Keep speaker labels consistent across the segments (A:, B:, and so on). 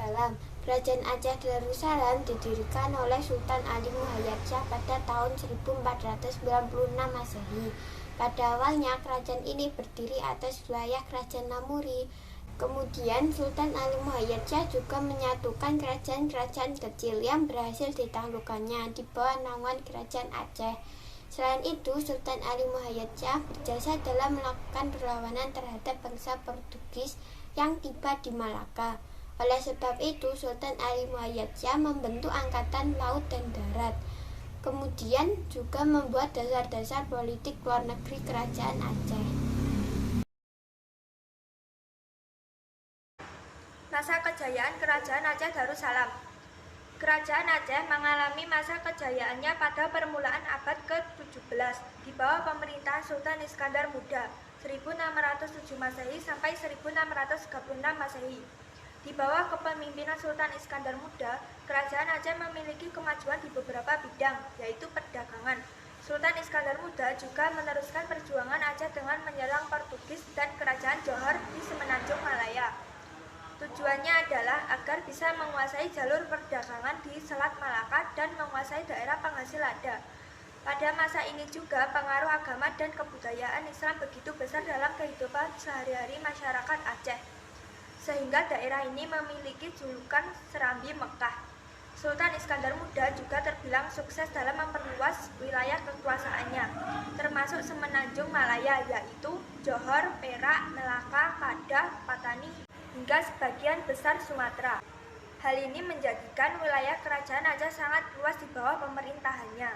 A: Darussalam. Kerajaan Aceh Darussalam didirikan oleh Sultan Ali Muhayyad Shah pada tahun 1496 Masehi. Pada awalnya kerajaan ini berdiri atas wilayah Kerajaan Namuri. Kemudian Sultan Ali Muhayyad Shah juga menyatukan kerajaan-kerajaan kecil yang berhasil ditaklukkannya di bawah naungan Kerajaan Aceh. Selain itu, Sultan Ali Muhayyad Shah berjasa dalam melakukan perlawanan terhadap bangsa Portugis yang tiba di Malaka. Oleh sebab itu, Sultan Ali Muhayyad Shah membentuk angkatan laut dan darat. Kemudian juga membuat dasar-dasar politik luar negeri Kerajaan Aceh.
B: Masa kejayaan Kerajaan Aceh Darussalam. Kerajaan Aceh mengalami masa kejayaannya pada permulaan abad ke-17 di bawah pemerintahan Sultan Iskandar Muda 1607 Masehi sampai 1636 Masehi. Di bawah kepemimpinan Sultan Iskandar Muda, Kerajaan Aceh memiliki kemajuan di beberapa bidang, yaitu perdagangan. Sultan Iskandar Muda juga meneruskan perjuangan Aceh dengan menyerang Portugis dan Kerajaan Johor di Semenanjung Malaya. Tujuannya adalah agar bisa menguasai jalur perdagangan di Selat Malaka dan menguasai daerah penghasil lada. Pada masa ini juga pengaruh agama dan kebudayaan Islam begitu besar dalam kehidupan sehari-hari masyarakat Aceh, sehingga daerah ini memiliki julukan Serambi Mekah. Sultan Iskandar Muda juga terbilang sukses dalam memperluas wilayah kekuasaannya, termasuk Semenanjung Malaya, yaitu Johor, Perak, Melaka, Kedah, Patani, hingga sebagian besar Sumatera. Hal ini menjadikan wilayah Kerajaan Aceh sangat luas di bawah pemerintahannya.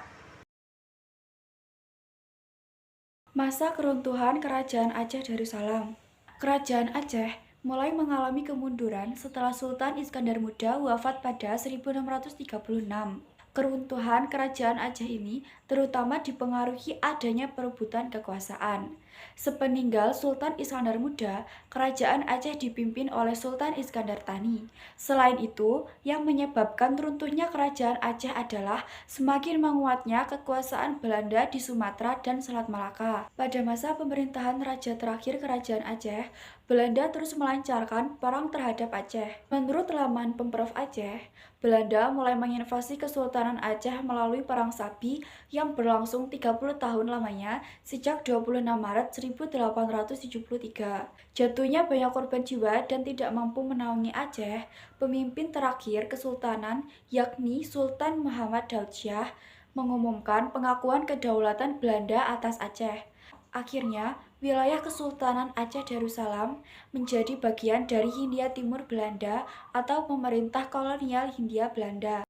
C: Masa keruntuhan Kerajaan Aceh Darussalam. Kerajaan Aceh mulai mengalami kemunduran setelah Sultan Iskandar Muda wafat pada 1636. Keruntuhan Kerajaan Aceh ini terutama dipengaruhi adanya perebutan kekuasaan. Sepeninggal Sultan Iskandar Muda, Kerajaan Aceh dipimpin oleh Sultan Iskandar Thani. Selain itu, yang menyebabkan runtuhnya Kerajaan Aceh adalah semakin menguatnya kekuasaan Belanda di Sumatera dan Selat Malaka. Pada masa pemerintahan raja terakhir Kerajaan Aceh, Belanda terus melancarkan perang terhadap Aceh. Menurut laman Pemprov Aceh, Belanda mulai menginvasi Kesultanan Aceh melalui Perang Sabi yang berlangsung 30 tahun lamanya sejak 26 Maret 1873. Jatuhnya banyak korban jiwa dan tidak mampu menaungi Aceh, pemimpin terakhir Kesultanan yakni Sultan Muhammad Daud Shah mengumumkan pengakuan kedaulatan Belanda atas Aceh. Akhirnya, wilayah Kesultanan Aceh Darussalam menjadi bagian dari Hindia Timur Belanda atau pemerintah kolonial Hindia Belanda.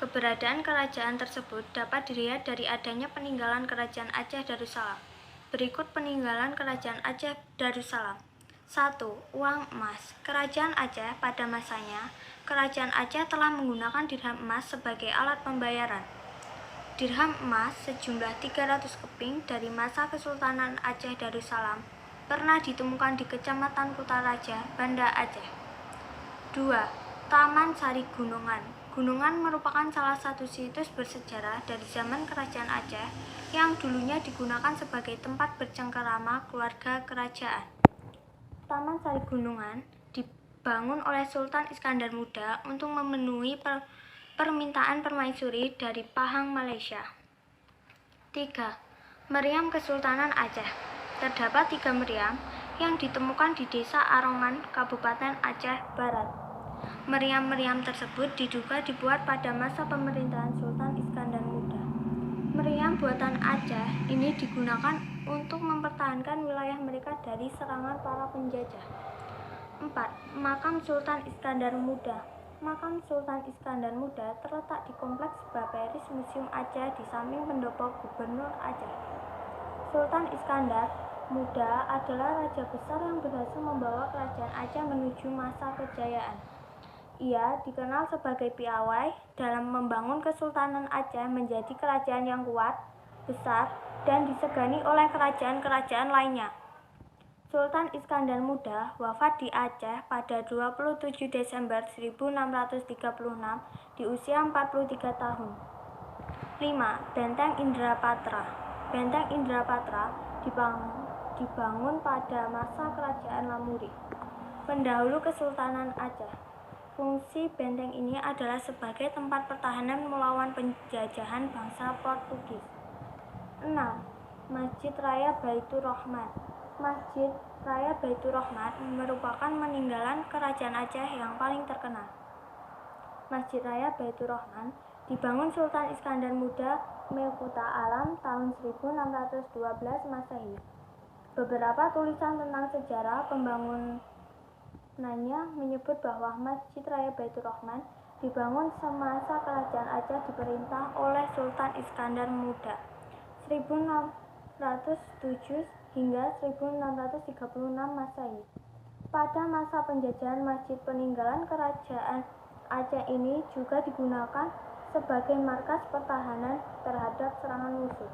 B: Keberadaan kerajaan tersebut dapat dilihat dari adanya peninggalan Kerajaan Aceh Darussalam. Berikut peninggalan Kerajaan Aceh Darussalam. 1. Uang emas. Kerajaan Aceh pada masanya, Kerajaan Aceh telah menggunakan dirham emas sebagai alat pembayaran. Dirham emas sejumlah 300 keping dari masa Kesultanan Aceh Darussalam pernah ditemukan di Kecamatan Kutaraja, Banda Aceh. 2. Taman Sari Gunungan. Gunungan merupakan salah satu situs bersejarah dari zaman Kerajaan Aceh yang dulunya digunakan sebagai tempat bercengkerama keluarga kerajaan. Taman Sari Gunungan dibangun oleh Sultan Iskandar Muda untuk memenuhi permintaan permaisuri dari Pahang, Malaysia. 3. Meriam Kesultanan Aceh. Terdapat 3 meriam yang ditemukan di Desa Arongan, Kabupaten Aceh Barat. Meriam-meriam tersebut diduga dibuat pada masa pemerintahan Sultan Iskandar Muda. Meriam buatan Aceh ini digunakan untuk mempertahankan wilayah mereka dari serangan para penjajah. 4. Makam Sultan Iskandar Muda. Makam Sultan Iskandar Muda terletak di Kompleks Baperis Museum Aceh di samping pendopo Gubernur Aceh. Sultan Iskandar Muda adalah raja besar yang berhasil membawa Kerajaan Aceh menuju masa kejayaan. Ia dikenal sebagai piawai dalam membangun Kesultanan Aceh menjadi kerajaan yang kuat, besar, dan disegani oleh kerajaan-kerajaan lainnya. Sultan Iskandar Muda wafat di Aceh pada 27 Desember 1636 di usia 43 tahun. 5. Benteng Indrapatra. Benteng Indrapatra dibangun pada masa Kerajaan Lamuri. pendahulu Kesultanan Aceh. Fungsi benteng ini adalah sebagai tempat pertahanan melawan penjajahan bangsa Portugis. 6. Masjid Raya Baitur Rahman. Masjid Raya Baitur Rahman merupakan peninggalan Kerajaan Aceh yang paling terkenal. Masjid Raya Baitur Rahman dibangun Sultan Iskandar Muda Mekuta Alam tahun 1612 Masehi. Beberapa tulisan tentang sejarah pembangunannya menyebut bahwa Masjid Raya Baitur Rahman dibangun semasa Kerajaan Aceh diperintah oleh Sultan Iskandar Muda 1607 hingga 1636 Masehi. Pada masa penjajahan, masjid peninggalan Kerajaan Aceh ini juga digunakan sebagai markas pertahanan terhadap serangan musuh.